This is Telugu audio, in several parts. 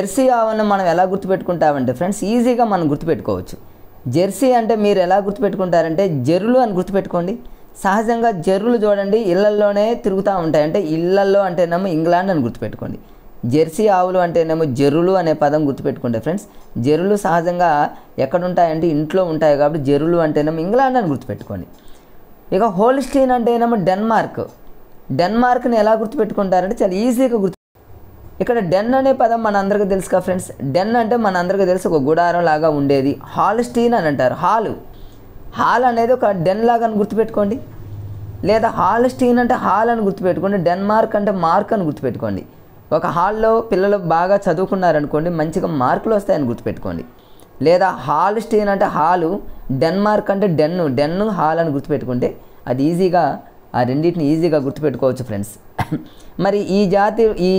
జెర్సీ ఆవులను మనం ఎలా గుర్తుపెట్టుకుంటామంటే ఫ్రెండ్స్ ఈజీగా మనం గుర్తుపెట్టుకోవచ్చు. జెర్సీ అంటే మీరు ఎలా గుర్తుపెట్టుకుంటారంటే జెర్రులు అని గుర్తుపెట్టుకోండి. సహజంగా జెర్రులు చూడండి ఇళ్లల్లోనే తిరుగుతూ ఉంటాయి. అంటే ఇళ్లల్లో అంటేనేమో ఇంగ్లాండ్ అని గుర్తుపెట్టుకోండి. జెర్సీ ఆవులు అంటేనేమో జెర్రులు అనే పదం గుర్తుపెట్టుకుంటే ఫ్రెండ్స్, జెర్రులు సహజంగా ఎక్కడుంటాయంటే ఇంట్లో ఉంటాయి కాబట్టి జెర్రులు అంటేనేమో ఇంగ్లాండ్ అని గుర్తుపెట్టుకోండి. ఇక హోల్స్టీన్ అంటేనేమో డెన్మార్క్ని ఎలా గుర్తుపెట్టుకుంటారంటే చాలా ఈజీగా ఇక్కడ డెన్ అనే పదం మన అందరికీ తెలుసు కదా ఫ్రెండ్స్. డెన్ అంటే మన అందరికీ తెలుసు ఒక గుడారం లాగా ఉండేది. హాల్స్టీన్ అని అంటారు. హాల్ అనేది ఒక డెన్ లాగా అని గుర్తుపెట్టుకోండి. లేదా హాల్స్టీన్ అంటే హాల్ అని గుర్తుపెట్టుకోండి. డెన్మార్క్ అంటే మార్క్ అని గుర్తుపెట్టుకోండి. ఒక హాల్లో పిల్లలు బాగా చదువుకున్నారనుకోండి మంచిగా మార్కులు వస్తాయని గుర్తుపెట్టుకోండి. లేదా హాల్స్టీన్ అంటే హాలు, డెన్మార్క్ అంటే డెన్ను హాల్ అని గుర్తుపెట్టుకుంటే అది ఈజీగా ఆ రెండింటిని ఈజీగా గుర్తుపెట్టుకోవచ్చు ఫ్రెండ్స్. మరి ఈ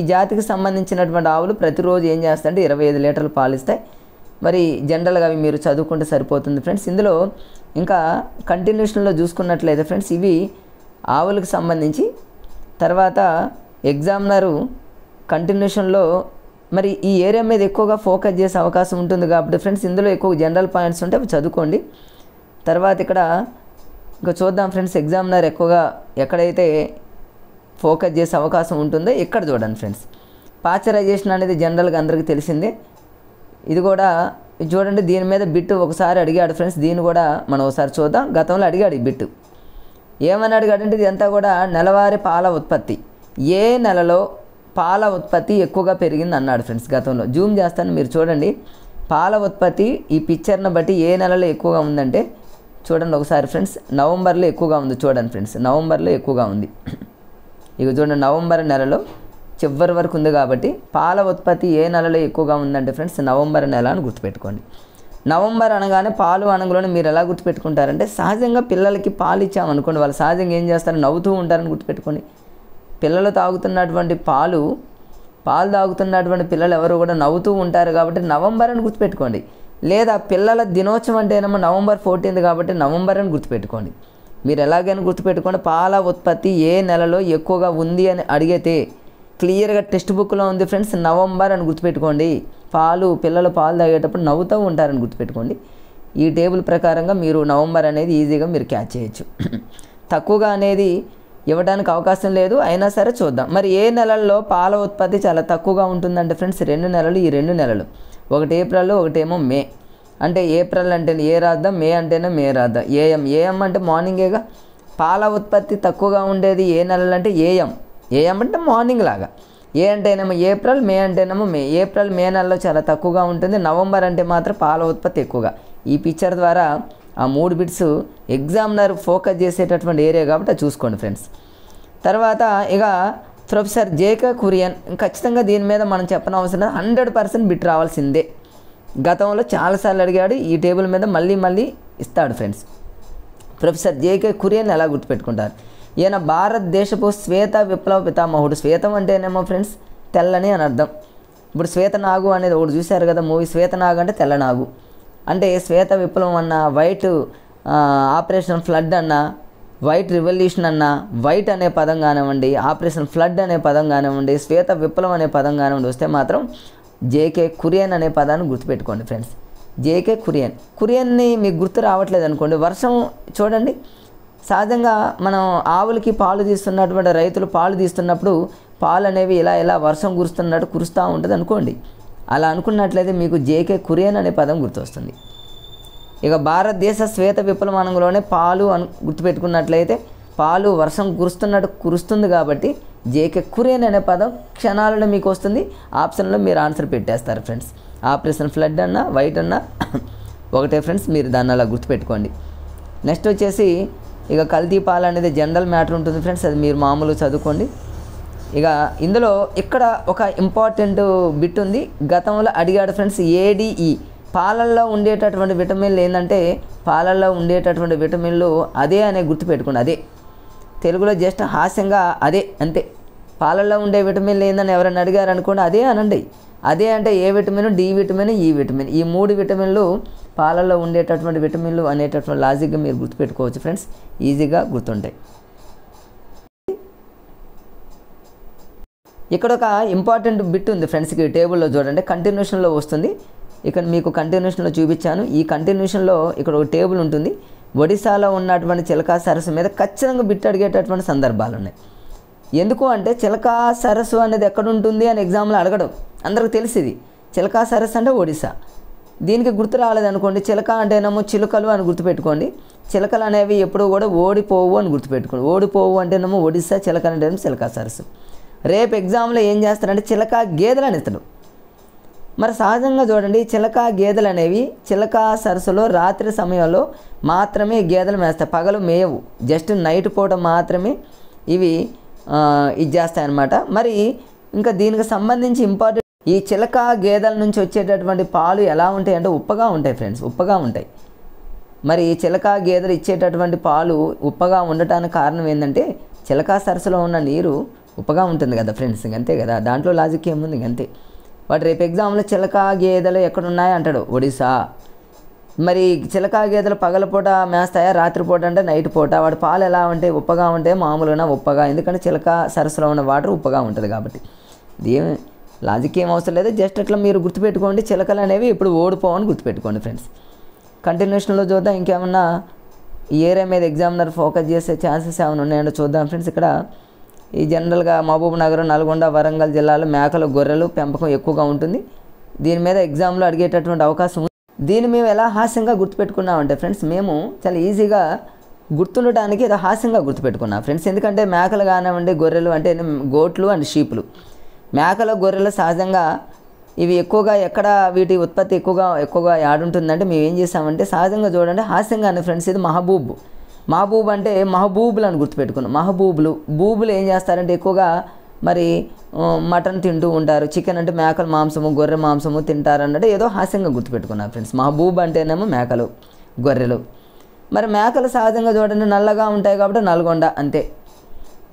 జాతికి సంబంధించినటువంటి ఆవులు ప్రతిరోజు ఏం చేస్తాయంటే 25 లీటర్లు పాలు ఇస్తాయి. మరి జనరల్గా అవి మీరు చదువుకుంటే సరిపోతుంది ఫ్రెండ్స్. ఇందులో ఇంకా కంటిన్యూషన్లో చూసుకున్నట్లయితే ఫ్రెండ్స్ ఇవి ఆవులకు సంబంధించి తర్వాత ఎగ్జామినరు కంటిన్యూషన్లో మరి ఈ ఏరియా మీద ఎక్కువగా ఫోకస్ చేసే అవకాశం ఉంటుంది కాబట్టి ఫ్రెండ్స్ ఇందులో ఎక్కువ జనరల్ పాయింట్స్ ఉంటే అవి చదువుకోండి. తర్వాత ఇక్కడ ఇంకా చూద్దాం ఫ్రెండ్స్ ఎగ్జామినర్ ఎక్కువగా ఎక్కడైతే ఫోకస్ చేసే అవకాశం ఉంటుందో ఇక్కడ చూడండి ఫ్రెండ్స్. పాశ్చరైజేషన్ అనేది జనరల్గా అందరికీ తెలిసిందే. ఇది కూడా చూడండి దీని మీద బిట్టు ఒకసారి అడిగాడు ఫ్రెండ్స్. దీన్ని కూడా మనం ఒకసారి చూద్దాం. గతంలో అడిగాడు ఈ బిట్టు. ఏమని అడిగాడంటే ఇదంతా కూడా నెలవారీ పాల ఉత్పత్తి ఏ నెలలో పాల ఉత్పత్తి ఎక్కువగా పెరిగింది అన్నాడు ఫ్రెండ్స్. గతంలో జూమ్ చేస్తాను మీరు చూడండి. పాల ఉత్పత్తి ఈ పిక్చర్ని బట్టి ఏ నెలలో ఎక్కువగా ఉందంటే చూడండి ఒకసారి ఫ్రెండ్స్. నవంబర్లో ఎక్కువగా ఉంది చూడండి ఫ్రెండ్స్. నవంబర్లో ఎక్కువగా ఉంది. ఇక చూడండి నవంబర్ నెలలో చివరి వరకు ఉంది కాబట్టి పాల ఉత్పత్తి ఏ నెలలో ఎక్కువగా ఉందంటే ఫ్రెండ్స్ నవంబర్ నెల అని గుర్తుపెట్టుకోండి. నవంబర్ అనగానే పాలు అనగానే మీరు ఎలా గుర్తుపెట్టుకుంటారంటే సహజంగా పిల్లలకి పాలు ఇచ్చామనుకోండి వాళ్ళు సహజంగా ఏం చేస్తారు నవ్వుతూ ఉంటారని గుర్తుపెట్టుకోండి. పిల్లలు తాగుతున్నటువంటి పాలు తాగుతున్నటువంటి పిల్లలు ఎవరు కూడా నవ్వుతూ ఉంటారు కాబట్టి నవంబర్ అని గుర్తుపెట్టుకోండి. లేదా పిల్లల దినోత్సవం అంటేనేమో నవంబర్ 14 కాబట్టి నవంబర్ అని గుర్తుపెట్టుకోండి. మీరు ఎలాగైనా గుర్తుపెట్టుకోండి. పాల ఉత్పత్తి ఏ నెలలో ఎక్కువగా ఉంది అని అడిగితే క్లియర్గా టెక్స్ట్ బుక్లో ఉంది ఫ్రెండ్స్ నవంబర్ అని గుర్తుపెట్టుకోండి. పిల్లలు పాలు తాగేటప్పుడు నవ్వుతూ ఉంటారని గుర్తుపెట్టుకోండి. ఈ టేబుల్ ప్రకారంగా మీరు నవంబర్ అనేది ఈజీగా మీరు క్యాచ్ చేయొచ్చు. తక్కువగా అనేది ఇవ్వడానికి అవకాశం లేదు, అయినా సరే చూద్దాం. మరి ఏ నెలల్లో పాల ఉత్పత్తి చాలా తక్కువగా ఉంటుందంటే ఫ్రెండ్స్ 2 నెలలు. ఈ 2 నెలలు ఒకటి ఏప్రిల్ ఒకటేమో మే. అంటే ఏప్రిల్ అంటే ఏ రాద్దాం, మే అంటేనే మే రాద్దాం. ఏఎం అంటే మార్నింగేగా. పాల ఉత్పత్తి తక్కువగా ఉండేది ఏ నెలలు అంటే ఏఎం అంటే మార్నింగ్ లాగా. ఏ అంటేనేమో ఏప్రిల్, మే అంటేనేమో మే. ఏప్రిల్ మే నెలలో చాలా తక్కువగా ఉంటుంది. నవంబర్ అంటే మాత్రం పాల ఉత్పత్తి ఎక్కువగా. ఈ పిక్చర్ ద్వారా ఆ 3 బిట్స్ ఎగ్జామినర్ ఫోకస్ చేసేటటువంటి ఏరియా కాబట్టి అది చూసుకోండి ఫ్రెండ్స్. తర్వాత ఇక ప్రొఫెసర్ జేకే కురియన్ ఖచ్చితంగా దీని మీద మనం చెప్పనవసరం 100% బిట్ రావాల్సిందే. గతంలో చాలాసార్లు అడిగాడు. ఈ టేబుల్ మీద మళ్ళీ ఇస్తాడు ఫ్రెండ్స్. ప్రొఫెసర్ జేకే కురియన్ ఎలా గుర్తుపెట్టుకుంటారు? ఈయన భారతదేశపు శ్వేత విప్లవ పితామహుడు. శ్వేతం అంటేనేమో ఫ్రెండ్స్ తెల్లని అని అర్థం. ఇప్పుడు శ్వేతనాగు అనేది ఒకటి చూశారు కదా మూవీ. శ్వేతనాగు అంటే తెల్లనాగు. అంటే శ్వేత విప్లవం అన్న, వైట్ ఆపరేషన్ ఫ్లడ్ అన్న, వైట్ రివల్యూషన్ అన్న, వైట్ అనే పదం కానివ్వండి, ఆపరేషన్ ఫ్లడ్ అనే పదం కానివ్వండి, శ్వేత విప్లవం అనే పదం కానివ్వండి వస్తే మాత్రం జేకే కురియన్ అనే పదాన్ని గుర్తుపెట్టుకోండి ఫ్రెండ్స్. జేకే కురియన్ని మీకు గుర్తు రావట్లేదు అనుకోండి. వర్షం చూడండి సహజంగా మనం ఆవులకి పాలు తీస్తున్నటువంటి రైతులు పాలు తీస్తున్నప్పుడు పాలు అనేవి ఇలా వర్షం కురుస్తున్నట్టు కురుస్తూ ఉంటుంది అనుకోండి. అలా అనుకున్నట్లయితే మీకు జేకే కురియన్ అనే పదం గుర్తొస్తుంది. ఇక భారతదేశ శ్వేత విప్లవంలోనే పాలు గుర్తుపెట్టుకున్నట్లయితే పాలు వర్షం కురుస్తున్నట్టు కురుస్తుంది కాబట్టి జేకే కురియన్ అనే పదం క్షణాలలో మీకు వస్తుంది. ఆప్షన్లో మీరు ఆన్సర్ పెట్టేస్తారు ఫ్రెండ్స్. ఆపరేషన్ ఫ్లడ్ అన్నా, వైట్ అన్నా ఒకటే ఫ్రెండ్స్. మీరు దాన్ని అలా గుర్తుపెట్టుకోండి. నెక్స్ట్ వచ్చేసి ఇక కల్తీ పాలు అనేది జనరల్ మ్యాటర్ ఉంటుంది ఫ్రెండ్స్. అది మీరు మామూలు చదువుకోండి. ఇక ఇందులో ఇక్కడ ఒక ఇంపార్టెంట్ బిట్ ఉంది. గతంలో అడిగాడు ఫ్రెండ్స్. ఏడిఈ పాలల్లో ఉండేటటువంటి విటమిన్లు ఏంటంటే పాలల్లో ఉండేటటువంటి విటమిన్లు అదే అనే గుర్తుపెట్టుకోండి. అదే తెలుగులో జస్ట్ హాస్యంగా అదే అంతే. పాలల్లో ఉండే విటమిన్లు ఏందని ఎవరైనా అడిగారు అనుకోండి అదే అనండి. అదే అంటే ఏ విటమిన్, డి విటమిన్, ఈ విటమిన్. ఈ 3 విటమిన్లు పాలల్లో ఉండేటటువంటి విటమిన్లు అనేటటువంటి లాజిక్గా మీరు గుర్తుపెట్టుకోవచ్చు ఫ్రెండ్స్. ఈజీగా గుర్తుంటాయి. ఇక్కడ ఒక ఇంపార్టెంట్ బిట్ ఉంది ఫ్రెండ్స్కి టేబుల్లో చూడండి, కంటిన్యూషన్లో వస్తుంది. ఇక్కడ మీకు కంటిన్యూషన్లో చూపించాను. ఈ కంటిన్యూషన్లో ఇక్కడ ఒక టేబుల్ ఉంటుంది. ఒడిశాలో ఉన్నటువంటి చిలకా సరస్సు మీద ఖచ్చితంగా బిట్ అడిగేటటువంటి సందర్భాలు ఉన్నాయి. ఎందుకు అంటే చిలకా సరస్సు అనేది ఎక్కడ ఉంటుంది అని ఎగ్జామ్లో అడగడం అందరికి తెలిసింది. చిలకా సరస్సు అంటే ఒడిశా. దీనికి గుర్తు రాలేదనుకోండి, చిలక అంటేనేమో చిలుకలు అని గుర్తుపెట్టుకోండి. చిలకలు అనేవి ఎప్పుడు కూడా ఓడిపోవు అని గుర్తుపెట్టుకోండి. ఓడిపోవు అంటేనేమో ఒడిశా, చిలక అంటేనేమో చిలకా సరస్సు. రేపు ఎగ్జామ్లో ఏం చేస్తారంటే చిలక గేదెలు అని ఇస్తాడు. మరి సహజంగా చూడండి, చిలక గేదెలు అనేవి చిలకా సరస్సులో రాత్రి సమయంలో మాత్రమే గేదెలు మేస్తాయి, పగలు మేయవు. జస్ట్ నైట్ పూట మాత్రమే ఇవి ఇది చేస్తాయన్నమాట. మరి ఇంకా దీనికి సంబంధించి ఇంపార్టెంట్, ఈ చిలక గేదెల నుంచి వచ్చేటటువంటి పాలు ఎలా ఉంటాయి అంటే ఉప్పగా ఉంటాయి ఫ్రెండ్స్, ఉప్పగా ఉంటాయి. మరి ఈ చిలక గేదెలు ఇచ్చేటటువంటి పాలు ఉప్పగా ఉండటానికి కారణం ఏంటంటే చిలకా సరస్సులో ఉన్న నీరు ఉప్పగా ఉంటుంది కదా ఫ్రెండ్స్, అంతే కదా, దాంట్లో లాజిక్ ఏముంది అంతే. వాడు రేపు ఎగ్జామ్లో చిలక గేదెలు ఎక్కడున్నాయి అంటాడు, ఒడిశా. మరి చిలక గేదెలు పగలపూట మేస్తాయా, రాత్రిపూట అంటే నైట్ పూట. వాడి పాలు ఎలా ఉంటాయి, ఉప్పగా ఉంటాయి, మామూలుగా ఉప్పగా, ఎందుకంటే చిలక సరస్సులో ఉన్న వాటర్ ఉప్పగా ఉంటుంది కాబట్టి. ఇది లాజిక్ ఏం అవసరం లేదు, జస్ట్ అట్లా మీరు గుర్తుపెట్టుకోండి. చిలకలు అనేవి ఇప్పుడు ఓడిపోవని గుర్తుపెట్టుకోండి ఫ్రెండ్స్. కంటిన్యూషన్లో చూద్దాం, ఇంకేమన్నా ఈ ఏరియా మీద ఎగ్జామినర్ ఫోకస్ చేసే ఛాన్సెస్ ఏమైనా ఉన్నాయంటే చూద్దాం ఫ్రెండ్స్. ఇక్కడ ఈ జనరల్గా మహబూబ్ నగర్, నల్గొండ, వరంగల్ జిల్లాలో మేకలు, గొర్రెలు పెంపకం ఎక్కువగా ఉంటుంది. దీని మీద ఎగ్జామ్లో అడిగేటటువంటి అవకాశం ఉంది. దీన్ని మేము ఎలా హాస్యంగా గుర్తుపెట్టుకున్నామంటే ఫ్రెండ్స్, మేము చాలా ఈజీగా గుర్తుండటానికి ఏదో హాస్యంగా గుర్తుపెట్టుకున్నాం ఫ్రెండ్స్. ఎందుకంటే మేకలు కానివ్వండి, గొర్రెలు అంటే గోట్లు అండ్ షీపులు. మేకలు, గొర్రెలు సహజంగా ఇవి ఎక్కువగా ఎక్కడ వీటి ఉత్పత్తి ఎక్కువగా యాడుంటుందంటే మేము ఏం చేసామంటే సహజంగా చూడండి హాస్యంగానే ఫ్రెండ్స్. ఇది మహబూబ్ అంటే మహబూబులు అని గుర్తుపెట్టుకున్నాం. బూబులు ఏం చేస్తారంటే ఎక్కువగా మరి మటన్ తింటూ ఉంటారు, చికెన్ అంటే మేకల మాంసము, గొర్రె మాంసము తింటారు అన్నట్టు ఏదో హాస్యంగా గుర్తుపెట్టుకున్నారు ఫ్రెండ్స్. మహబూబ్ అంటేనేమో మేకలు, గొర్రెలు. మరి మేకలు సహజంగా చూడండి నల్లగా ఉంటాయి కాబట్టి నల్గొండ అంతే.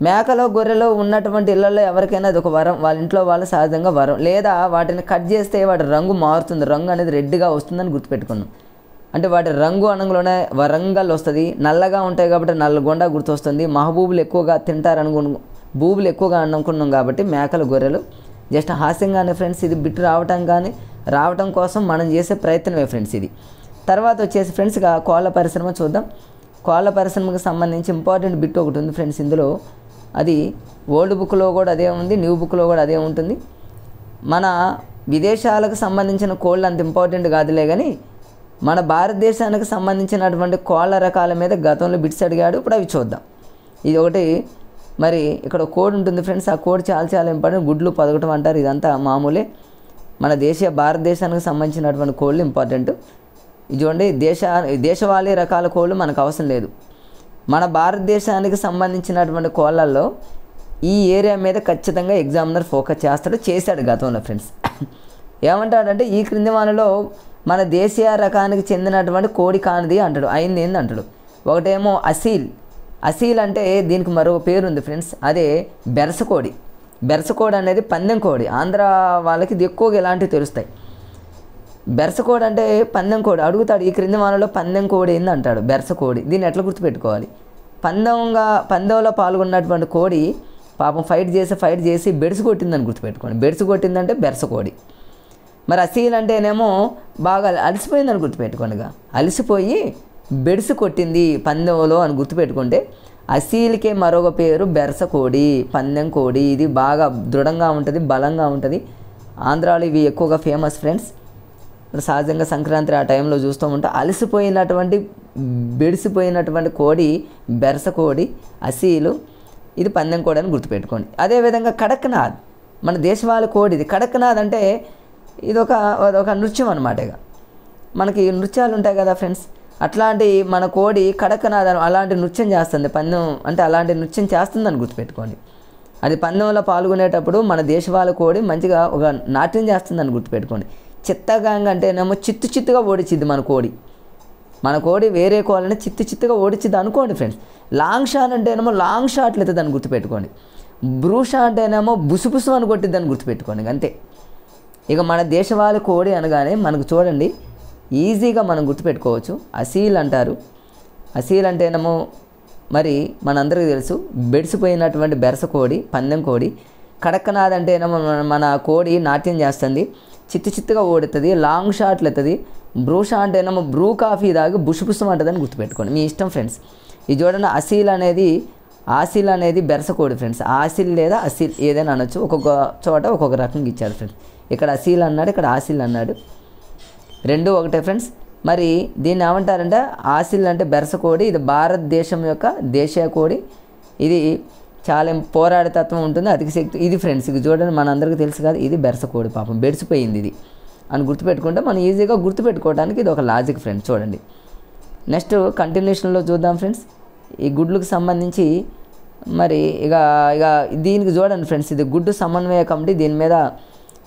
మేకలో, గొర్రెలో ఉన్నటువంటి ఇళ్లలో ఎవరికైనా అది ఒక వరం, వాళ్ళ ఇంట్లో వాళ్ళు సహజంగా వరం. లేదా వాటిని కట్ చేస్తే వాటి రంగు మారుతుంది, రంగు అనేది రెడ్గా వస్తుందని గుర్తుపెట్టుకున్నాం. అంటే వాటి రంగు అనంలోనే వరంగల్ వస్తుంది. నల్లగా ఉంటాయి కాబట్టి నల్లగొండ గుర్తొస్తుంది. మహబూబులు ఎక్కువగా బూబులు ఎక్కువగా అనుకున్నాం కాబట్టి మేకలు, గొర్రెలు. జస్ట్ హాస్యంగానే ఫ్రెండ్స్, ఇది బిట్ రావటం కోసం మనం చేసే ప్రయత్నమే ఫ్రెండ్స్ ఇది. తర్వాత వచ్చేసి ఫ్రెండ్స్గా కోళ్ళ పరిశ్రమ చూద్దాం. కోళ్ళ పరిశ్రమకు సంబంధించి ఇంపార్టెంట్ బిట్ ఒకటి ఉంది ఫ్రెండ్స్. ఇందులో అది ఓల్డ్ బుక్లో కూడా అదే ఉంది, న్యూ బుక్లో కూడా అదే ఉంటుంది. మన విదేశాలకు సంబంధించిన కోళ్ళు అంత ఇంపార్టెంట్ కాదులే కానీ మన భారతదేశానికి సంబంధించినటువంటి కోళ్ళ రకాల మీద గతంలో బిట్స్ అడిగాడు. ఇప్పుడు అవి చూద్దాం. ఇది ఒకటి. మరి ఇక్కడ కోడ్ ఉంటుంది ఫ్రెండ్స్, ఆ కోడ్ చాలా ఇంపార్టెంట్. గుడ్లు పదకటం అంటారు, ఇదంతా మామూలే. మన భారతదేశానికి సంబంధించినటువంటి కోళ్ళు ఇంపార్టెంట్. ఇది చూడండి, దేశవాళీ రకాల కోళ్ళు మనకు అవసరం లేదు. మన భారతదేశానికి సంబంధించినటువంటి కోళ్ళల్లో ఈ ఏరియా మీద ఖచ్చితంగా ఎగ్జామినర్ ఫోకస్ చేశాడు గతంలో ఫ్రెండ్స్. ఏమంటాడంటే ఈ క్రింది వానలో మన దేశీయ రకానికి చెందినటువంటి కోడి కానిది అంటాడు. అయింది ఏంది అంటాడు. ఒకటేమో అసీల్ అంటే దీనికి మరొక పేరు ఉంది ఫ్రెండ్స్, అదే బెరసకోడి. బెరసకోడి అనేది పందెం కోడి. ఆంధ్ర వాళ్ళకి ఇది ఎక్కువగా ఇలాంటివి తెలుస్తాయి. బెరసకోడి అంటే పందెం కోడి. అడుగుతాడు ఈ క్రింది వానలో పందెం కోడి ఏంది అంటాడు, బెరసకోడి. దీన్ని ఎట్లా గుర్తుపెట్టుకోవాలి? పందెంలో పాల్గొన్నటువంటి కోడి పాపం ఫైట్ చేసి బెడిసి కొట్టిందని గుర్తుపెట్టుకోండి. బెడిసి కొట్టిందంటే బెరసకోడి. మరి అసీల్ అంటేనేమో బాగా అలసిపోయిందని గుర్తుపెట్టుకోండిగా. అలసిపోయి బెడిసి కొట్టింది పందెంలో అని గుర్తుపెట్టుకుంటే అసీల్కే మరొక పేరు బెరసకోడి, పందెం కోడి. ఇది బాగా దృఢంగా ఉంటుంది, బలంగా ఉంటుంది. ఆంధ్రాలో ఇవి ఎక్కువగా ఫేమస్ ఫ్రెండ్స్. సహజంగా సంక్రాంతి ఆ టైంలో చూస్తూ ఉంటాం. బెడిసిపోయినటువంటి కోడి బెరసకోడి, అసీలు, ఇది పందెం కోడి అని గుర్తుపెట్టుకోండి. అదేవిధంగా కడక్నాథ్ మన దేశవాళీ కోడి. ఇది కడక్నాథ్ అంటే ఇది ఒక నృత్యం అన్నమాట. ఇక మనకి నృత్యాలు ఉంటాయి కదా ఫ్రెండ్స్, అట్లాంటి మన కోడి కడక్నాథ్ అలాంటి నృత్యం చేస్తుంది. పందెం అంటే అలాంటి నృత్యం చేస్తుందని గుర్తుపెట్టుకోండి. అది పందెంలో పాల్గొనేటప్పుడు మన దేశవాళీ కోడి మంచిగా ఒక నాట్యం చేస్తుందని గుర్తుపెట్టుకోండి. చిత్తగాంగ్ అంటేనేమో చిత్తుగా ఓడిచ్చిద్ది మన కోడి వేరే కోళ్ళని చిత్తుగా ఓడిచ్చిద్ది అనుకోండి ఫ్రెండ్స్. లాంగ్ షాట్ అంటేనేమో లాంగ్ షాట్లు ఎత్తుందని గుర్తుపెట్టుకోండి. బ్రూషా అంటేనేమో బుసుబుసు అని కొట్టిద్దని గుర్తుపెట్టుకోండి అంతే. ఇక మన దేశవాళీ కోడి అనగానే మనకు చూడండి ఈజీగా మనం గుర్తుపెట్టుకోవచ్చు. అసీల్ అంటారు. అసీల్ అంటేనేమో మరి మనందరికీ తెలుసు బెడిసిపోయినటువంటి బెరసకోడి, పందెం కోడి. కడక్నాథ్ అంటే మన కోడి నాట్యం చేస్తుంది, చిత్తుగా ఓడుతుంది, లాంగ్ షాట్లు ఎత్తుంది. బ్రూషా అంటే బ్రూ కాఫీ తాగి బుషుబుషం అంటుందని గుర్తుపెట్టుకోండి, మీ ఇష్టం ఫ్రెండ్స్. ఇది చూడండి, ఆసిల్ అనేది బెరసకోడి ఫ్రెండ్స్. ఆసిల్ లేదా అసిల్ ఏదైనా అనొచ్చు, ఒక్కొక్క చోట ఒక్కొక్క రకంగా ఇచ్చారు ఫ్రెండ్స్. ఇక్కడ అసీల్ అన్నాడు, ఇక్కడ ఆసిల్ అన్నాడు, రెండు ఒకటే ఫ్రెండ్స్. మరి దీన్ని ఏమంటారంటే ఆసిల్ అంటే బెరసకోడి, ఇది భారతదేశం యొక్క దేశీయ కోడి. ఇది చాలా పోరాడే తత్వం ఉంటుంది, అధిక శక్తి. ఇది ఫ్రెండ్స్, ఇది చూడండి మనందరికీ తెలుసు కదా, ఇది బెరసకోడి, పాపం బెడిసిపోయింది ఇది అని గుర్తుపెట్టుకుంటే మనం ఈజీగా గుర్తుపెట్టుకోవడానికి ఇది ఒక లాజిక్ ఫ్రెండ్స్. చూడండి నెక్స్ట్ కంటిన్యూషన్లో చూద్దాం ఫ్రెండ్స్. ఈ గుడ్లకు సంబంధించి మరి ఇక దీనికి చూడండి ఫ్రెండ్స్, ఇది గుడ్డు సమన్వయ కమిటీ. దీని మీద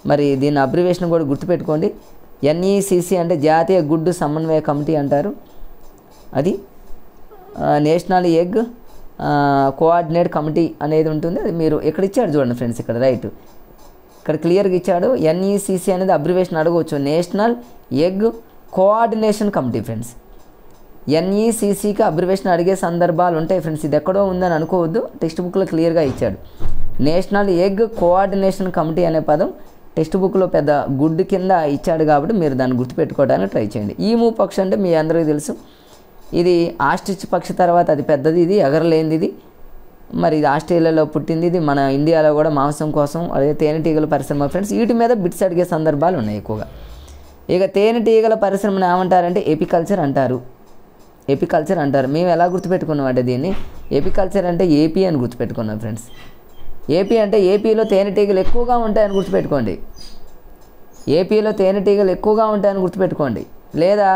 మరి దీని అబ్రివేషన్ కూడా గుర్తుపెట్టుకోండి. NECC అంటే జాతీయ గుడ్డు సమన్వయ కమిటీ అంటారు. అది నేషనల్ ఎగ్ కోఆర్డినేట్ కమిటీ అనేది ఉంటుంది. అది మీరు ఇక్కడ ఇచ్చాడు చూడండి ఫ్రెండ్స్, ఇక్కడ రైట్, ఇక్కడ క్లియర్గా ఇచ్చాడు. NECC అనేది అబ్రివేషన్ అడగవచ్చు, national egg coordination committee friends. NECCకి అబ్రివేషన్ అడిగే సందర్భాలు ఉంటాయి ఫ్రెండ్స్, ఇది ఎక్కడో ఉందని అనుకోవద్దు, టెక్స్ట్ బుక్లో క్లియర్గా ఇచ్చాడు. నేషనల్ ఎగ్ కోఆర్డినేషన్ కమిటీ అనే పదం టెక్స్ట్ బుక్లో పెద్ద గుడ్డు కింద ఇచ్చాడు కాబట్టి మీరు దాన్ని గుర్తుపెట్టుకోవడానికి ట్రై చేయండి. ఈము పక్షి అంటే మీ అందరికీ తెలుసు, ఇది ఆస్ట్రిచ్ పక్షి తర్వాత అది పెద్దది, ఇది ఎగరలేనిది. ఇది మరి ఇది ఆస్ట్రేలియాలో పుట్టింది, ఇది మన ఇండియాలో కూడా మాంసం కోసం, అదే తేనెటీగల పరిశ్రమ ఫ్రెండ్స్. వీటి మీద బిట్స్ అడిగే సందర్భాలు ఉన్నాయి ఎక్కువగా. ఇక తేనెటీగల పరిశ్రమను ఏమంటారంటే ఎపికల్చర్ అంటారు. మేము ఎలా గుర్తుపెట్టుకున్నాం అంటే దీన్ని ఎపికల్చర్ అంటే ఏపీ అని గుర్తుపెట్టుకున్నాం ఫ్రెండ్స్. ఏపీ అంటే ఏపీలో తేనెటీగలు ఎక్కువగా ఉంటాయని గుర్తుపెట్టుకోండి, ఏపీలో తేనెటీగలు ఎక్కువగా ఉంటాయని గుర్తుపెట్టుకోండి. లేదా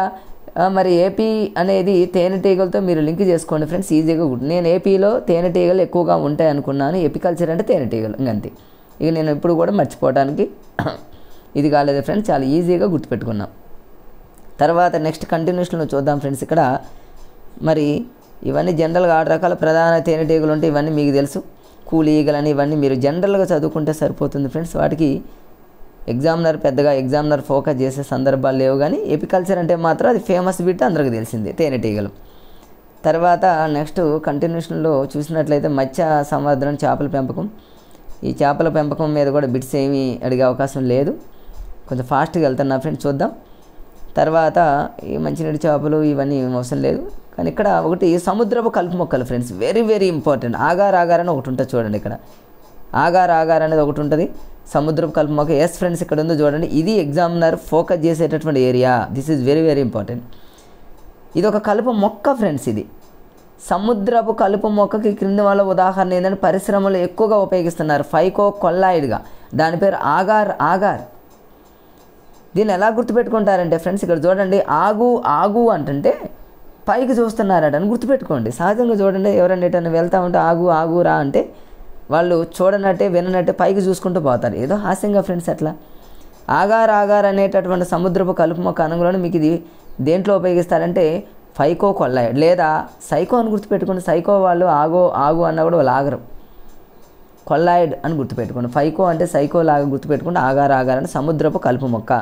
మరి ఏపీ అనేది తేనెటీగలతో మీరు లింక్ చేసుకోండి ఫ్రెండ్స్, ఈజీగా. నేను ఏపీలో తేనెటీగలు ఎక్కువగా ఉంటాయి అనుకున్నాను, ఎపికల్చర్ అంటే తేనెటీగలు, ఇంకంతే. ఇక నేను ఇప్పుడు కూడా మర్చిపోవడానికి ఇది కాలేదు ఫ్రెండ్స్, చాలా ఈజీగా గుర్తుపెట్టుకున్నాం. తర్వాత నెక్స్ట్ కంటిన్యూషన్లో చూద్దాం ఫ్రెండ్స్. ఇక్కడ మరి ఇవన్నీ జనరల్గా 6 రకాల ప్రధాన తేనెటీగలు ఉంటాయి, ఇవన్నీ మీకు తెలుసు. కూలి ఈగలని ఇవన్నీ మీరు జనరల్గా చదువుకుంటే సరిపోతుంది ఫ్రెండ్స్. వాటికి ఎగ్జామినర్ ఫోకస్ చేసే సందర్భాలు లేవు. కానీ ఎపికల్చర్ అంటే మాత్రం అది ఫేమస్ బిట్, అందరికీ తెలిసిందే, తేనెటీగలు. తర్వాత నెక్స్ట్ కంటిన్యూషన్లో చూసినట్లయితే మత్స్య సంవర్ధనం, చేపల పెంపకం. ఈ చేపల పెంపకం మీద కూడా బిట్స్ ఏమీ అడిగే అవకాశం లేదు, కొంచెం ఫాస్ట్గా వెళ్తున్నా ఫ్రెండ్స్, చూద్దాం. తర్వాత ఈ మంచినీటి చేపలు ఇవన్నీ అవసరం లేదు. కానీ ఇక్కడ ఒకటి సముద్రపు కలుపు మొక్కలు ఫ్రెండ్స్, వెరీ వెరీ ఇంపార్టెంట్. ఆగార్ అని ఒకటి ఉంటుంది చూడండి, ఇక్కడ ఆగార్ అనేది ఒకటి ఉంటుంది, సముద్రపు కలుపు మొక్క. ఎస్ ఫ్రెండ్స్, ఇక్కడ ఉందో చూడండి, ఇది ఎగ్జామినర్ ఫోకస్ చేసేటటువంటి area. This is very very important. ఇది ఒక కలుపు మొక్క ఫ్రెండ్స్. ఇది సముద్రపు కలుపు మొక్కకి క్రింది వాళ్ళ ఉదాహరణ ఏంటంటే పరిశ్రమలో ఎక్కువగా ఉపయోగిస్తున్నారు, ఫైకో కొల్లాయిడ్గా. దాని పేరు ఆగార్. దీన్ని ఎలా గుర్తుపెట్టుకుంటారంటే ఫ్రెండ్స్, ఇక్కడ చూడండి, ఆగు అంటే పైకి చూస్తున్నారట అని గుర్తుపెట్టుకోండి. సహజంగా చూడండి, ఎవరైనా ఎటన్నా వెళ్తూ ఉంటే ఆగు రా అంటే వాళ్ళు చూడనట్టే విననట్టే పైకి చూసుకుంటూ పోతారు, ఏదో హాస్యంగా ఫ్రెండ్స్. అట్లా ఆగార్ అనేటటువంటి సముద్రపు కలుపు మొక్క అనుగుణంలో మీకు ఇది దేంట్లో ఉపయోగిస్తారంటే ఫైకో కొల్లాయిడ్ లేదా సైకో అని గుర్తుపెట్టుకోండి. సైకో వాళ్ళు ఆగు అన్నా కూడా వాళ్ళు ఆగరు, కొల్లాయిడ్ అని గుర్తుపెట్టుకోండి. ఫైకో అంటే సైకో లాగా గుర్తుపెట్టుకోండి. ఆగార్ అంటే సముద్రపు కలుపు మొక్క,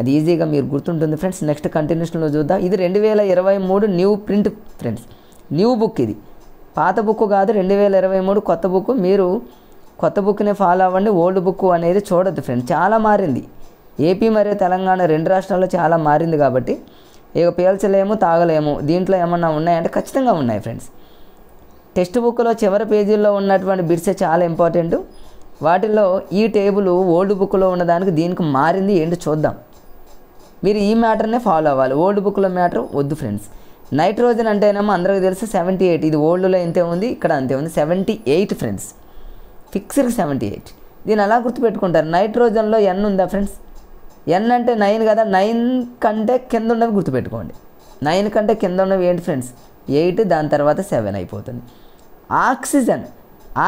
అది ఈజీగా మీరు గుర్తుంటుంది ఫ్రెండ్స్. నెక్స్ట్ కంటిన్యూషన్లో చూద్దాం. ఇది 2023 new print friends, new book. ఇది పాత బుక్ కాదు, 2023 కొత్త బుక్. మీరు కొత్త బుక్నే ఫాలో అవ్వండి, ఓల్డ్ బుక్ అనేది చూడొద్దు ఫ్రెండ్స్, చాలా మారింది. ఏపీ మరియు తెలంగాణ 2 రాష్ట్రాల్లో చాలా మారింది కాబట్టి ఇక పీల్చలేము తాగలేము. దీంట్లో ఏమన్నా ఉన్నాయంటే ఖచ్చితంగా ఉన్నాయి ఫ్రెండ్స్. టెక్స్ట్ బుక్లో చివరి పేజీల్లో ఉన్నటువంటి బిట్స్ చాలా ఇంపార్టెంట్. వాటిల్లో ఈ టేబుల్ ఓల్డ్ బుక్లో ఉన్నదానికి దీనికి మారింది ఏంటి చూద్దాం. మీరు ఈ మ్యాటర్నే ఫాలో అవ్వాలి, ఓల్డ్ బుక్లో మ్యాటర్ వద్దు ఫ్రెండ్స్. నైట్రోజన్ అంటేనేమో అందరికీ తెలుసు 78, ఇది ఓల్డ్లో ఎంతే ఉంది, ఇక్కడ అంతే ఉంది, 78 ఫ్రెండ్స్, ఫిక్స్డ్ 78. దీన్ని ఎలా గుర్తుపెట్టుకుంటారు? నైట్రోజన్లో N ఉందా ఫ్రెండ్స్? N అంటే 9 కదా, 9 కంటే కింద ఉన్నవి గుర్తుపెట్టుకోండి. 9 కంటే కింద ఉన్నవి ఏంటి ఫ్రెండ్స్? 8, దాని తర్వాత 7 అయిపోతుంది.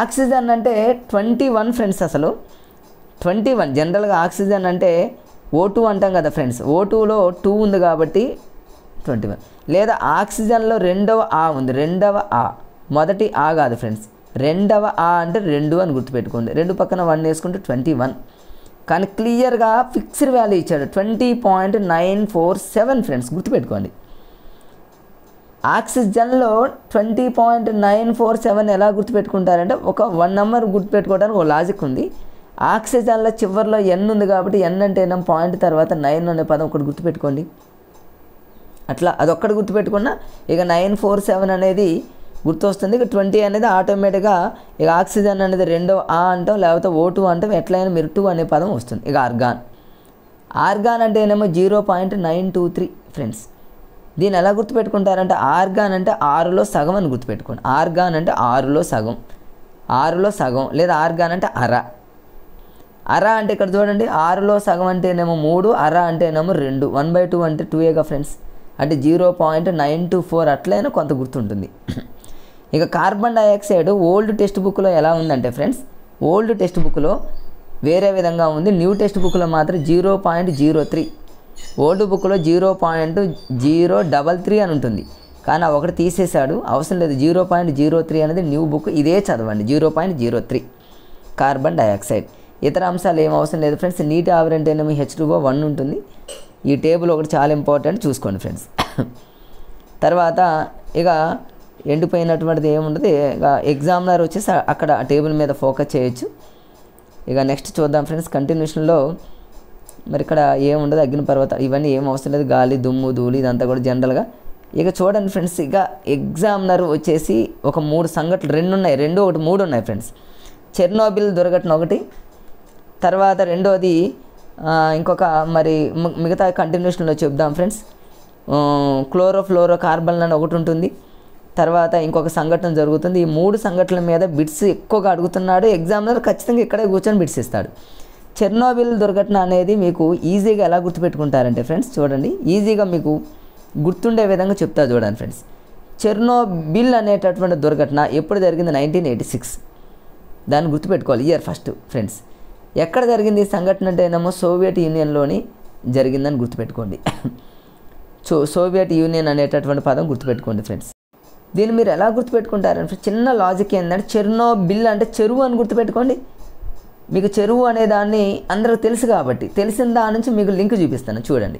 ఆక్సిజన్ అంటే 21 ఫ్రెండ్స్. అసలు 21 జనరల్గా ఆక్సిజన్ అంటే O2 అంటాం కదా ఫ్రెండ్స్, O2లో 2 ఉంది కాబట్టి 21. లేదా ఆక్సిజన్లో రెండవ ఆ ఉంది, రెండవ ఆ, మొదటి ఆ కాదు ఫ్రెండ్స్, రెండవ ఆ అంటే 2 అని గుర్తుపెట్టుకోండి. 2 పక్కన 1 వేసుకుంటే 21. కానీ క్లియర్గా ఫిక్స్డ్ వాల్యూ ఇచ్చాడు 20.947 ఫ్రెండ్స్, గుర్తుపెట్టుకోండి. ఆక్సిజన్లో 20.947 ఎలా గుర్తుపెట్టుకుంటారంటే ఒక 1 నెంబర్ గుర్తుపెట్టుకోవడానికి ఒక లాజిక్ ఉంది. ఆక్సిజన్లో చివరిలో ఎన్ ఉంది కాబట్టి ఎన్ అంటే ఏమో పాయింట్ తర్వాత 9 అనే పదం ఒకటి గుర్తుపెట్టుకోండి. అట్లా అదొక్కటి గుర్తుపెట్టుకున్నా ఇక 947 అనేది గుర్తొస్తుంది. ఇక 20 అనేది ఆటోమేటిక్గా ఇక ఆక్సిజన్ అనేది రెండో ఆ అంటాం, లేకపోతే O2 అంటాం, ఎట్లయినా మీరు 2 అనే పదం వస్తుంది. ఇక ఆర్గాన్ అంటే ఏమో 0.923 ఫ్రెండ్స్. దీన్ని ఎలా గుర్తుపెట్టుకుంటారంటే ఆర్గాన్ అంటే 6లో సగం అని గుర్తుపెట్టుకోండి. ఆర్గాన్ అంటే 6లో సగం లేదా ఆర్గాన్ అంటే అర అంటే ఇక్కడ చూడండి 6లో సగం అంటేనేమో 3, అర అంటేనేమో 2, 1/2 అంటే 2ఏగా ఫ్రెండ్స్. అంటే 0.924 అట్లయినా కొంత గుర్తుంటుంది. ఇక కార్బన్ డైఆక్సైడ్ ఓల్డ్ టెక్స్ట్ బుక్లో ఎలా ఉందంటే ఫ్రెండ్స్, ఓల్డ్ టెక్స్ట్ బుక్లో వేరే విధంగా ఉంది, న్యూ టెక్స్ట్ బుక్లో మాత్రం 0.03. ఓల్డ్ బుక్లో 0.033 అని ఉంటుంది, కానీ ఒకటి తీసేశాడు, అవసరం లేదు. 0.03 అనేది న్యూ బుక్, ఇదే చదవండి 0.03 కార్బన్ డైఆక్సైడ్. ఇతర అంశాలు ఏం అవసరం లేదు ఫ్రెండ్స్. నీటి ఆవిరి అంటేనేమో H2O 1 ఉంటుంది. ఈ టేబుల్ ఒకటి చాలా ఇంపార్టెంట్, చూసుకోండి ఫ్రెండ్స్. తర్వాత ఇక ఎండిపోయినటువంటిది ఏముంటుంది, ఇక ఎగ్జామినర్ వచ్చేసి అక్కడ టేబుల్ మీద ఫోకస్ చేయొచ్చు. ఇక నెక్స్ట్ చూద్దాం ఫ్రెండ్స్. కంటిన్యూషన్లో మరి ఇక్కడ ఏముండదు, అగ్నిపర్వతాలు ఇవన్నీ ఏం అవసరం లేదు, గాలి దుమ్ము ధూళి ఇదంతా కూడా జనరల్గా. ఇక చూడండి ఫ్రెండ్స్, ఇక ఎగ్జామినర్ వచ్చేసి ఒక 3 సంఘటనలు 2 ఉన్నాయి, 2 1 3 ఉన్నాయి ఫ్రెండ్స్. చెర్నోబిల్ దుర్ఘటన ఒకటి, తర్వాత రెండోది ఇంకొక మరి మిగతా కంటిన్యూషన్లో చెప్దాం ఫ్రెండ్స్. క్లోరోఫ్లోరో కార్బన్ అని ఒకటి ఉంటుంది. తర్వాత ఇంకొక సంఘటన జరుగుతుంది. ఈ 3 సంఘటనల మీద బిట్స్ ఎక్కువగా అడుగుతున్నాడు ఎగ్జామినర్, ఖచ్చితంగా ఇక్కడే కూర్చొని బిట్స్ ఇస్తాడు. చెర్నోబిల్ దుర్ఘటన అనేది మీకు ఈజీగా ఎలా గుర్తుపెట్టుకుంటారంటే ఫ్రెండ్స్, చూడండి ఈజీగా మీకు గుర్తుండే విధంగా చెప్తా చూడండి ఫ్రెండ్స్. చెర్నోబిల్ అనేటటువంటి దుర్ఘటన ఎప్పుడు జరిగింది? 1986. దాన్ని గుర్తుపెట్టుకోవాలి, ఇయర్ ఫస్ట్ ఫ్రెండ్స్. ఎక్కడ జరిగింది ఈ సంఘటన అంటే ఏమో సోవియట్ యూనియన్లోని జరిగిందని గుర్తుపెట్టుకోండి. సోవియట్ యూనియన్ అనేటటువంటి పదం గుర్తుపెట్టుకోండి ఫ్రెండ్స్. దీన్ని మీరు ఎలా గుర్తుపెట్టుకుంటారంటే చిన్న లాజిక్ ఏంటంటే చెర్నోబిల్ అంటే చెరువు అని గుర్తుపెట్టుకోండి. మీకు చెరువు అనే దాన్ని అందరికి తెలుసు కాబట్టి తెలిసిన దాని నుంచి మీకు లింక్ చూపిస్తాను చూడండి.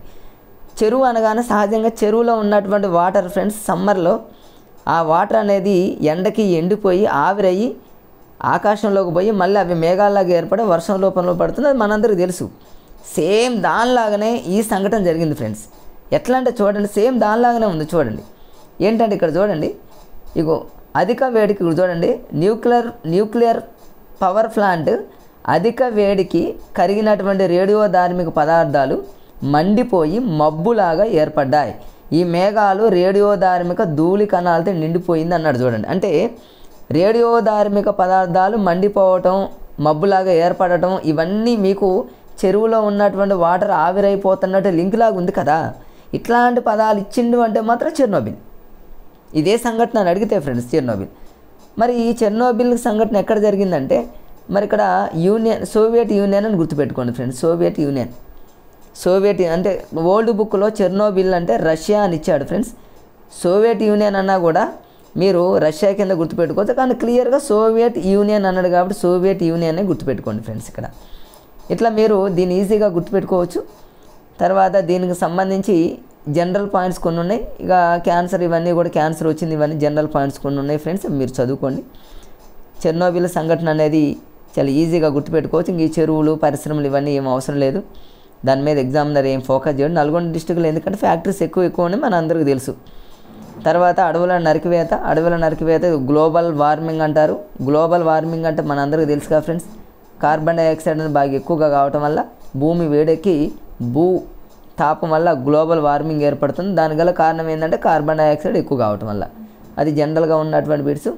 చెరువు అనగానే సహజంగా చెరువులో ఉన్నటువంటి వాటర్ ఫ్రెండ్స్ సమ్మర్లో ఆ వాటర్ అనేది ఎండకి ఎండిపోయి ఆవిరయ్యి ఆకాశంలోకి పోయి మళ్ళీ అవి మేఘాల్లాగా ఏర్పడి వర్షం రూపంలో పడుతుంది, అది మనందరికీ తెలుసు. సేమ్ దానిలాగానే ఈ సంఘటన జరిగింది ఫ్రెండ్స్. ఎట్లా అంటే చూడండి, సేమ్ దానిలాగానే ఉంది చూడండి. ఏంటంటే ఇక్కడ చూడండి, ఇగో అధిక వేడికి చూడండి, న్యూక్లియర్ పవర్ ప్లాంట్ అధిక వేడికి కరిగినటువంటి రేడియోధార్మిక పదార్థాలు మండిపోయి మబ్బులాగా ఏర్పడ్డాయి. ఈ మేఘాలు రేడియోధార్మిక ధూళి కణాలతో నిండిపోయింది అన్నాడు చూడండి. అంటే రేడియోధార్మిక పదార్థాలు మండిపోవటం, మబ్బులాగా ఏర్పడటం, ఇవన్నీ మీకు చెరువులో ఉన్నటువంటి వాటర్ ఆవిరైపోతున్నట్టు లింక్ లాగా ఉంది కదా. ఇట్లాంటి పదాలు ఇచ్చిండు అంటే మాత్రం చెర్నోబిల్. ఇదే సంఘటన అని అడిగితే ఫ్రెండ్స్ చెర్నోబిల్. మరి ఈ చెర్నోబిల్ సంఘటన ఎక్కడ జరిగిందంటే మరి ఇక్కడ సోవియట్ యూనియన్ అని గుర్తుపెట్టుకోండి ఫ్రెండ్స్. సోవియట్ అంటే ఓల్డ్ బుక్లో చెర్నోబిల్ అంటే రష్యా అని ఇచ్చాడు ఫ్రెండ్స్. సోవియట్ యూనియన్ అన్నా కూడా మీరు రష్యా కింద గుర్తుపెట్టుకోవచ్చు, కానీ క్లియర్గా సోవియట్ యూనియన్ అన్నాడు కాబట్టి సోవియట్ యూనియన్నే గుర్తుపెట్టుకోండి ఫ్రెండ్స్. ఇక్కడ ఇట్లా మీరు దీన్ని ఈజీగా గుర్తుపెట్టుకోవచ్చు. తర్వాత దీనికి సంబంధించి జనరల్ పాయింట్స్ కొన్ని ఉన్నాయి. ఇక క్యాన్సర్ ఇవన్నీ కూడా క్యాన్సర్ వచ్చింది, ఇవన్నీ జనరల్ పాయింట్స్ కొన్ని ఉన్నాయి ఫ్రెండ్స్, మీరు చదువుకోండి. చెర్నోబిల్ సంఘటన అనేది చాలా ఈజీగా గుర్తుపెట్టుకోవచ్చు. ఇంక ఈ చెరువులు పరిశ్రమలు ఇవన్నీ ఏం అవసరం లేదు, దాని మీద ఎగ్జామినర్ ఏం ఫోకస్ చేయడం. నల్గొండ డిస్టిక్లో ఎందుకంటే ఫ్యాక్టరీస్ ఎక్కువ ఉన్నాయి, మన అందరికీ తెలుసు. తర్వాత అడవుల నరికివేత గ్లోబల్ వార్మింగ్ అంటారు. గ్లోబల్ వార్మింగ్ అంటే మన అందరికీ తెలుసు కదా ఫ్రెండ్స్. కార్బన్ డైఆక్సైడ్ అనేది బాగా ఎక్కువగా కావటం వల్ల భూమి వేడెక్కి భూ తాపం వల్ల గ్లోబల్ వార్మింగ్ ఏర్పడుతుంది. దాని గల కారణం ఏంటంటే కార్బన్ డైఆక్సైడ్ ఎక్కువ కావటం వల్ల. అది జనరల్గా ఉన్నటువంటి బిట్స్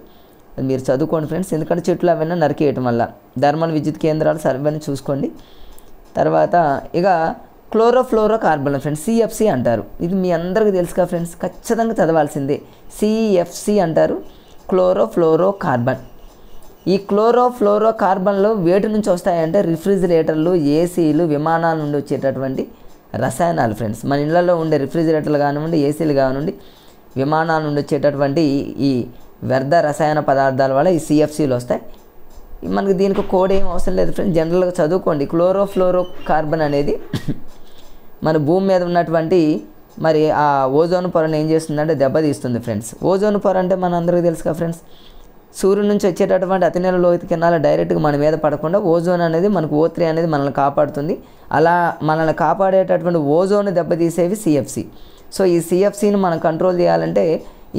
మీరు చదువుకోండి ఫ్రెండ్స్, ఎందుకంటే చెట్లు అవన్నీ నరికేయటం వల్ల. థర్మల్ విద్యుత్ కేంద్రాలు సర్వేని చూసుకోండి. తర్వాత ఇక క్లోరోఫ్లోరో కార్బన్ ఫ్రెండ్స్, CFC అంటారు. ఇది మీ అందరికీ తెలుసు కదా ఫ్రెండ్స్, ఖచ్చితంగా చదవాల్సిందే. CFC అంటారు, క్లోరోఫ్లోరో కార్బన్. ఈ క్లోరోఫ్లోరో కార్బన్లు వేటి నుంచి వస్తాయంటే రిఫ్రిజిరేటర్లు, ఏసీలు, విమానాల నుండి వచ్చేటటువంటి రసాయనాలు ఫ్రెండ్స్. మన ఇళ్లలో ఉండే రిఫ్రిజిరేటర్లు కానివ్వండి, ఏసీలు కానివ్వండి, విమానాల నుండి వచ్చేటటువంటి ఈ వ్యర్థ రసాయన పదార్థాల వల్ల ఈ CFCలు వస్తాయి. మనకి దీనికి కోడ్ ఏం అవసరం లేదు ఫ్రెండ్స్, జనరల్గా చదువుకోండి. క్లోరోఫ్లోరో కార్బన్ అనేది మన భూమి మీద ఉన్నటువంటి మరి ఆ ఓజోన్ పొరను ఏం చేస్తుందంటే దెబ్బతీస్తుంది ఫ్రెండ్స్. ఓజోన్ పొర అంటే మన అందరికీ తెలుసు కదా ఫ్రెండ్స్, సూర్యుడి నుంచి వచ్చేటటువంటి అతినీల లోహిత కిరణాలు డైరెక్ట్గా మన మీద పడకుండా ఓజోన్ అనేది మనకు O3 అనేది మనల్ని కాపాడుతుంది. అలా మనల్ని కాపాడేటటువంటి ఓజోన్ దెబ్బతీసేవి CFC. సో ఈ CFCని మనం కంట్రోల్ చేయాలంటే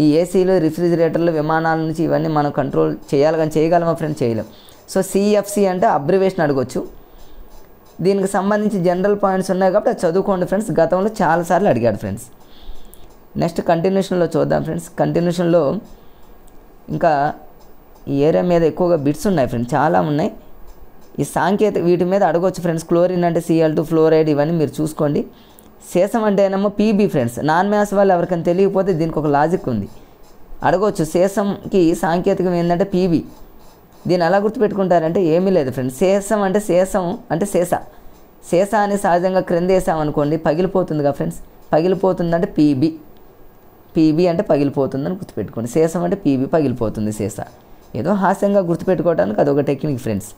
ఈ ఏసీలు, రిఫ్రిజిరేటర్లు, విమానాల నుంచి ఇవన్నీ మనం కంట్రోల్ చేయాలి, కానీ చేయగలమా ఫ్రెండ్స్? చేయలేం. సో CFC అంటే అబ్రివేషన్ అడగొచ్చు. దీనికి సంబంధించి జనరల్ పాయింట్స్ ఉన్నాయి కాబట్టి అది చదువుకోండి ఫ్రెండ్స్. గతంలో చాలాసార్లు అడిగాడు ఫ్రెండ్స్. నెక్స్ట్ కంటిన్యూషన్లో చూద్దాం ఫ్రెండ్స్. కంటిన్యూషన్లో ఇంకా ఈ ఏరియా మీద ఎక్కువగా బిట్స్ ఉన్నాయి ఫ్రెండ్స్, చాలా ఉన్నాయి. ఈ సాంకేతిక వీటి మీద అడగొచ్చు ఫ్రెండ్స్. క్లోరిన్ అంటే Cl2, ఫ్లోరైడ్, ఇవన్నీ మీరు చూసుకోండి. శేషం అంటే ఏమో PB ఫ్రెండ్స్. నాన్ మ్యాథ్స్ వాళ్ళు ఎవరికైనా తెలియకపోతే దీనికి ఒక లాజిక్ ఉంది, అడగొచ్చు. శేషంకి సాంకేతికం ఏంటంటే PB. దీన్ని ఎలా గుర్తుపెట్టుకుంటారంటే ఏమీ లేదు ఫ్రెండ్స్. శేషం అంటే శేష అని సహజంగా క్రింద వేసామనుకోండి పగిలిపోతుందిగా ఫ్రెండ్స్. పగిలిపోతుందంటే PB అంటే పగిలిపోతుందని గుర్తుపెట్టుకోండి. శేషం అంటే PB, పగిలిపోతుంది శేష. ఏదో హాస్యంగా గుర్తుపెట్టుకోవడానికి అదొక టెక్నిక్ ఫ్రెండ్స్.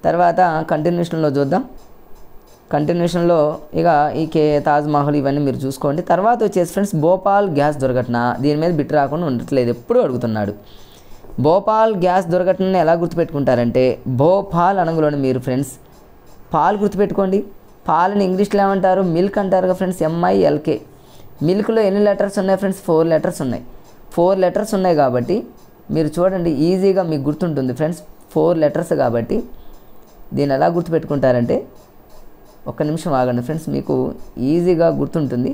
తర్వాత కంటిన్యూషన్లో చూద్దాం. కంటిన్యూషన్లో ఇక ఈ తాజ్మహల్ ఇవన్నీ మీరు చూసుకోండి. తర్వాత వచ్చేసి ఫ్రెండ్స్ భోపాల్ గ్యాస్ దుర్ఘటన. దీని మీద బిట్ రాకుండా ఉండట్లేదు, ఎప్పుడు అడుగుతున్నాడు. భోపాల్ గ్యాస్ దుర్ఘటనని ఎలా గుర్తుపెట్టుకుంటారంటే భోపాల్ అనగలోని మీరు ఫ్రెండ్స్ పాలు గుర్తుపెట్టుకోండి. పాలని ఇంగ్లీష్లో ఏమంటారు? మిల్క్ అంటారు కదా ఫ్రెండ్స్, MILK. మిల్క్లో ఎన్ని లెటర్స్ ఉన్నాయి ఫ్రెండ్స్? 4 లెటర్స్ ఉన్నాయి. 4 లెటర్స్ ఉన్నాయి కాబట్టి మీరు చూడండి ఈజీగా మీకు గుర్తుంటుంది ఫ్రెండ్స్. 4 లెటర్స్ కాబట్టి దీన్ని ఎలా గుర్తుపెట్టుకుంటారంటే, ఒక్క నిమిషం ఆగండి ఫ్రెండ్స్, మీకు ఈజీగా గుర్తుంటుంది.